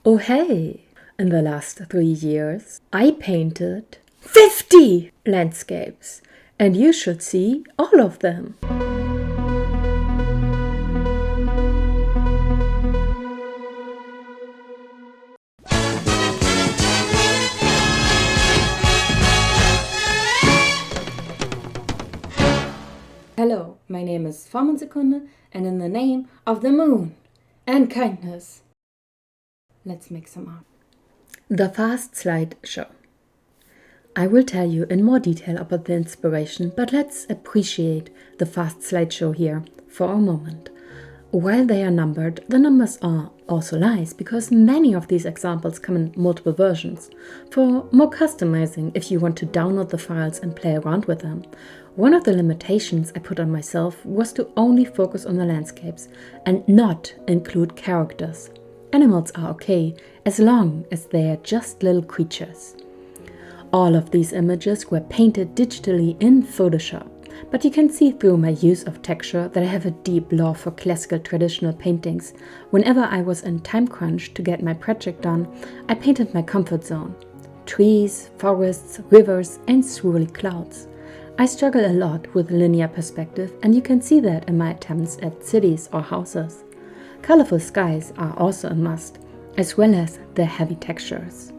Oh hey! In the last 3 years, I painted 50 landscapes, and you should see all of them. Hello, my name is Sekunde, and in the name of the moon and kindness, let's make some art. The fast slide show. I will tell you in more detail about the inspiration, but let's appreciate the fast slideshow here for a moment. While they are numbered, the numbers are also lies because many of these examples come in multiple versions. For more customizing, if you want to download the files and play around with them. One of the limitations I put on myself was to only focus on the landscapes and not include characters. Animals are okay as long as they are just little creatures. All of these images were painted digitally in Photoshop, but you can see through my use of texture that I have a deep love for classical traditional paintings. Whenever I was in time crunch to get my project done, I painted my comfort zone. Trees, forests, rivers, and swirly clouds. I struggle a lot with linear perspective, and you can see that in my attempts at cities or houses. Colorful skies are also a must, as well as the heavy textures.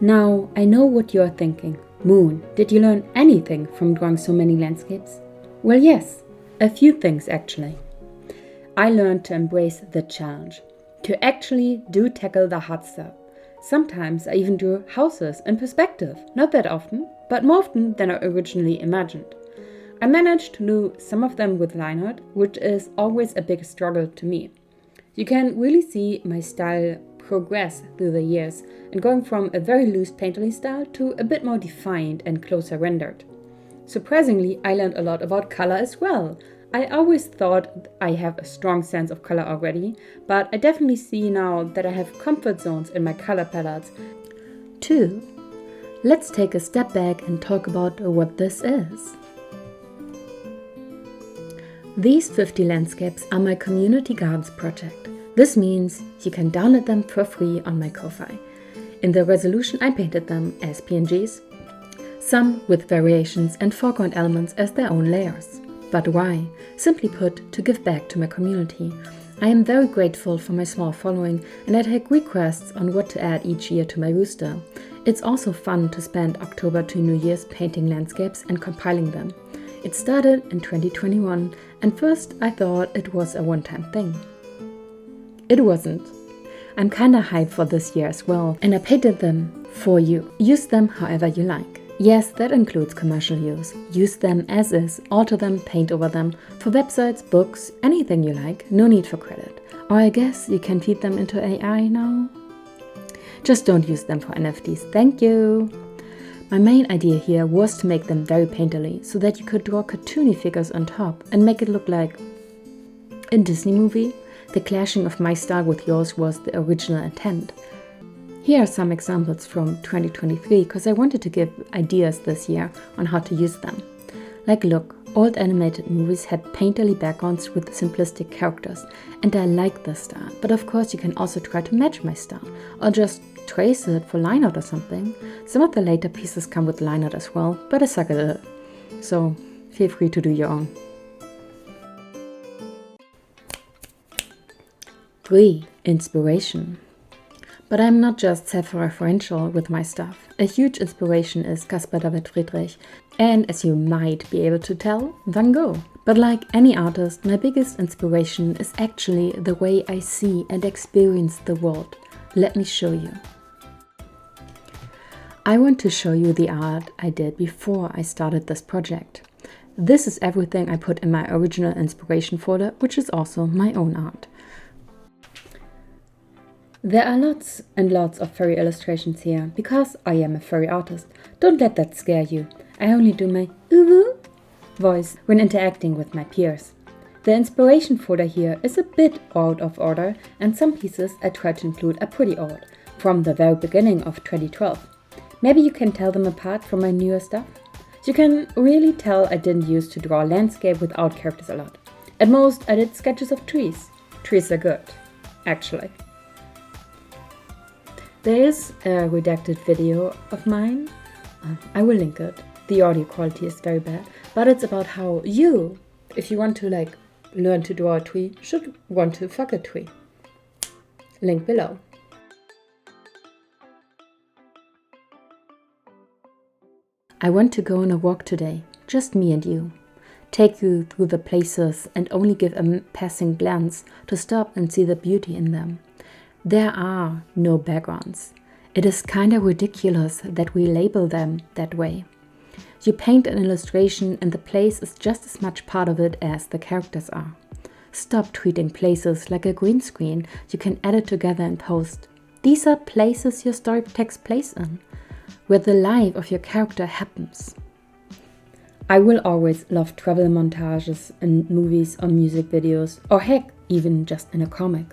Now, I know what you are thinking. Moon, did you learn anything from drawing so many landscapes? Well, yes, a few things actually. I learned to embrace the challenge, to actually tackle the hard stuff. Sometimes I even drew houses in perspective, not that often, but more often than I originally imagined. I managed to do some of them with line art, which is always a big struggle to me. You can really see my style progress through the years and going from a very loose painterly style to a bit more defined and closer rendered. Surprisingly, I learned a lot about color as well. I always thought I have a strong sense of color already, but I definitely see now that I have comfort zones in my color palettes. 2. Let's take a step back and talk about what this is. These 50 landscapes are my community gardens project. This means you can download them for free on my Ko-fi. In the resolution I painted them as PNGs, some with variations and foreground elements as their own layers. But why? Simply put, to give back to my community. I am very grateful for my small following, and I take requests on what to add each year to my rooster. It's also fun to spend October to New Year's painting landscapes and compiling them. It started in 2021, and first I thought it was a one-time thing. It wasn't. I'm kinda hyped for this year as well, and I painted them for you. Use them however you like. Yes, that includes commercial use. Use them as is, alter them, paint over them, for websites, books, anything you like, no need for credit. Or I guess you can feed them into AI now? Just don't use them for NFTs, thank you! My main idea here was to make them very painterly, so that you could draw cartoony figures on top and make it look like a Disney movie. The clashing of my style with yours was the original intent. Here are some examples from 2023, because I wanted to give ideas this year on how to use them. Like look, old animated movies had painterly backgrounds with simplistic characters, and I like this style, but of course you can also try to match my style, or just trace it for line art or something. Some of the later pieces come with line art as well, but I suck at it, so feel free to do your own. 3. Inspiration. But I'm not just self-referential with my stuff. A huge inspiration is Caspar David Friedrich, and as you might be able to tell, Van Gogh. But like any artist, my biggest inspiration is actually the way I see and experience the world. Let me show you. I want to show you the art I did before I started this project. This is everything I put in my original inspiration folder, which is also my own art. There are lots and lots of furry illustrations here, because I am a furry artist. Don't let that scare you. I only do my ooh voice when interacting with my peers. The inspiration folder here is a bit out of order, and some pieces I try to include are pretty old, from the very beginning of 2012. Maybe you can tell them apart from my newer stuff? You can really tell I didn't used to draw landscape without characters a lot. At most, I did sketches of trees. Trees are good, actually. There is a redacted video of mine. I will link it. The audio quality is very bad, but it's about how you, if you want to learn to draw a tree, should want to fuck a tree. Link below. I want to go on a walk today, just me and you. Take you through the places and only give a passing glance to stop and see the beauty in them. There are no backgrounds. It is kinda ridiculous that we label them that way. You paint an illustration and the place is just as much part of it as the characters are. Stop treating places like a green screen you can edit together in post. These are places your story takes place in, where the life of your character happens. I will always love travel montages in movies or music videos, or heck, even just in a comic.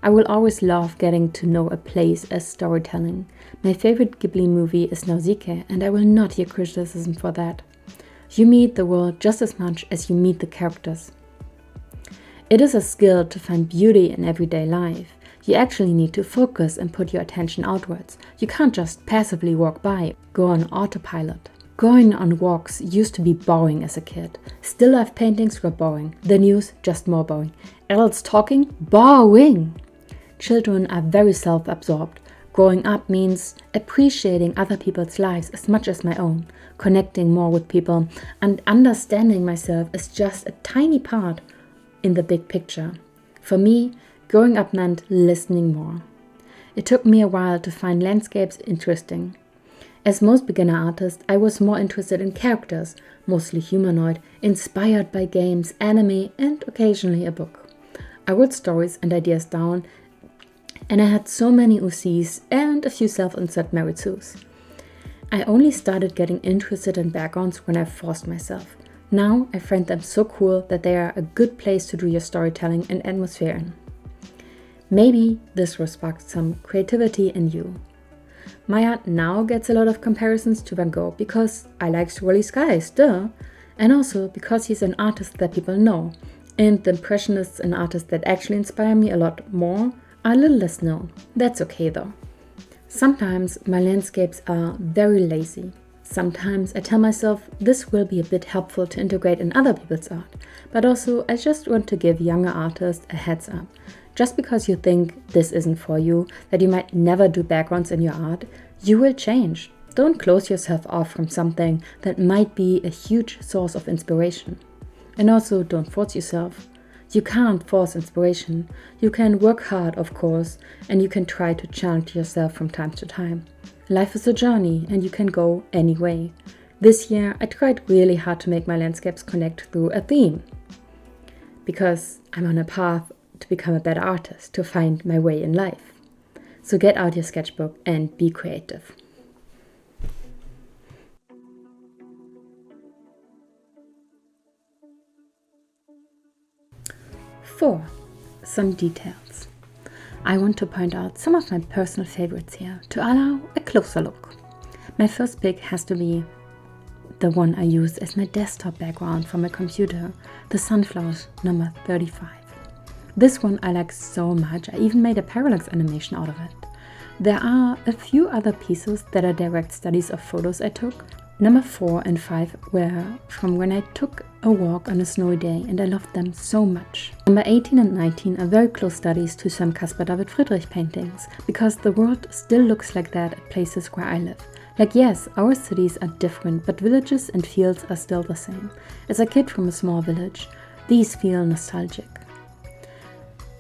I will always love getting to know a place as storytelling. My favorite Ghibli movie is Nausicaa, and I will not hear criticism for that. You meet the world just as much as you meet the characters. It is a skill to find beauty in everyday life. You actually need to focus and put your attention outwards. You can't just passively walk by, go on autopilot. Going on walks used to be boring as a kid. Still life paintings were boring. The news, just more boring. Adults talking, boring. Children are very self-absorbed. Growing up means appreciating other people's lives as much as my own, connecting more with people, and understanding myself is just a tiny part in the big picture. For me, growing up meant listening more. It took me a while to find landscapes interesting. As most beginner artists, I was more interested in characters, mostly humanoid, inspired by games, anime, and occasionally a book. I wrote stories and ideas down, and I had so many OCs and a few self-insert Maritsus. I only started getting interested in backgrounds when I forced myself. Now I find them so cool that they are a good place to do your storytelling and atmosphere in. Maybe this will spark some creativity in you. My art now gets a lot of comparisons to Van Gogh because I like swirly skies, duh! And also because he's an artist that people know, and the impressionists and artists that actually inspire me a lot more are a little less known. That's okay though. Sometimes my landscapes are very lazy. Sometimes I tell myself this will be a bit helpful to integrate in other people's art, but also I just want to give younger artists a heads up. Just because you think this isn't for you, that you might never do backgrounds in your art, you will change. Don't close yourself off from something that might be a huge source of inspiration. And also don't force yourself. You can't force inspiration. You can work hard, of course, and you can try to challenge yourself from time to time. Life is a journey and you can go any way. This year I tried really hard to make my landscapes connect through a theme. Because I'm on a path to become a better artist, to find my way in life. So get out your sketchbook and be creative. Four, some details. I want to point out some of my personal favorites here to allow a closer look. My first pick has to be the one I use as my desktop background for my computer, the sunflowers number 35. This one I like so much, I even made a parallax animation out of it. There are a few other pieces that are direct studies of photos I took. Number 4 and 5 were from when I took a walk on a snowy day and I loved them so much. Number 18 and 19 are very close studies to some Caspar David Friedrich paintings, because the world still looks like that at places where I live. Like yes, our cities are different, but villages and fields are still the same. As a kid from a small village, these feel nostalgic.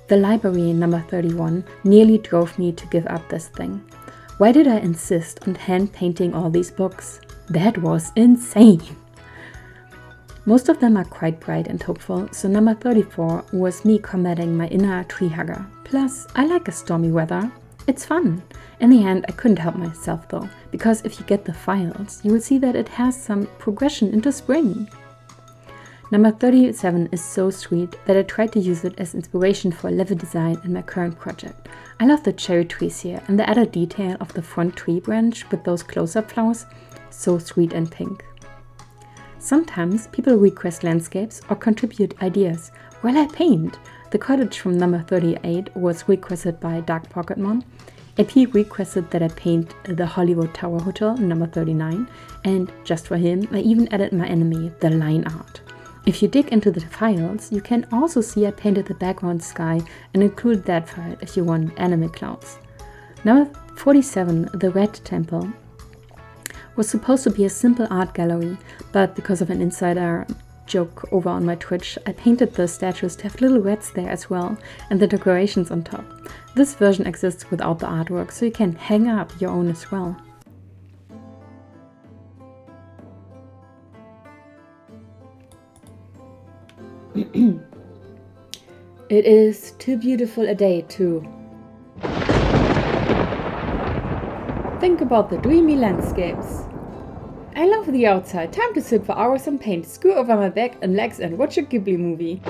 The library number 31 nearly drove me to give up this thing. Why did I insist on hand painting all these books? That was insane! Most of them are quite bright and hopeful, so number 34 was me combating my inner tree hugger. Plus, I like a stormy weather. It's fun. In the end, I couldn't help myself though, because if you get the files, you will see that it has some progression into spring. Number 37 is so sweet that I tried to use it as inspiration for a level design in my current project. I love the cherry trees here and the added detail of the front tree branch with those close-up flowers, so sweet and pink. Sometimes people request landscapes or contribute ideas while I paint. The cottage from number 38 was requested by Dark Pocketmon, AP requested that I paint the Hollywood Tower Hotel number 39, and just for him, I even added my enemy, the line art. If you dig into the files, you can also see I painted the background sky and included that file if you want anime clouds. Number 47, the Red Temple, was supposed to be a simple art gallery, but because of an insider joke over on my Twitch, I painted the statues to have little reds there as well, and the decorations on top. This version exists without the artwork, so you can hang up your own as well. It is too beautiful a day to think about the dreamy landscapes. I love the outside. Time to sit for hours and paint, screw over my back and legs and watch a Ghibli movie.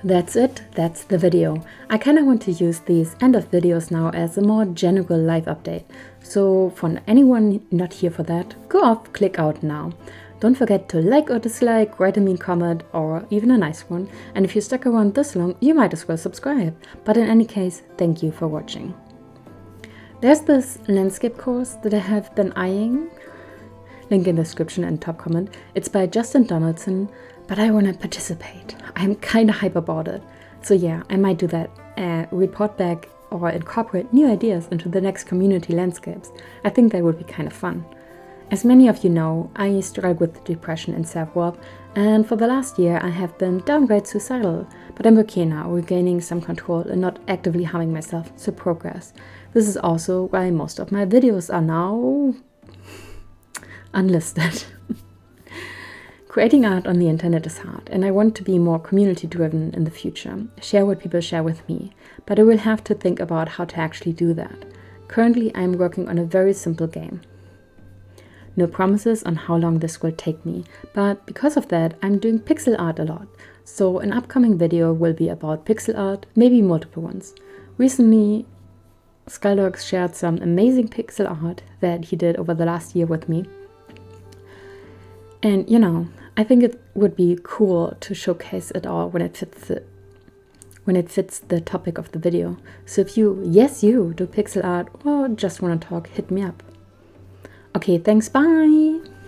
That's it, that's the video. I kinda want to use these end of videos now as a more general live update. So for anyone not here for that, go off, click out now. Don't forget to like or dislike, write a mean comment or even a nice one. And if you stuck around this long, you might as well subscribe. But in any case, thank you for watching. There's this landscape course that I have been eyeing. Link in the description and top comment. It's by Justin Donaldson, but I want to participate. I'm kind of hype about it. So yeah, I might do that. Report back or incorporate new ideas into the next community landscapes. I think that would be kind of fun. As many of you know, I struggle with depression and self-worth, and for the last year I have been downright suicidal, but I'm okay now, regaining some control and not actively harming myself, so progress. This is also why most of my videos are now unlisted. Creating art on the internet is hard, and I want to be more community-driven in the future, share what people share with me, but I will have to think about how to actually do that. Currently I'm working on a very simple game. No promises on how long this will take me, but because of that, I'm doing pixel art a lot. So an upcoming video will be about pixel art, maybe multiple ones. Recently, Skylarks shared some amazing pixel art that he did over the last year with me. And you know, I think it would be cool to showcase it all when it fits the topic of the video. So if you do pixel art or just want to talk, hit me up. Okay, thanks, bye!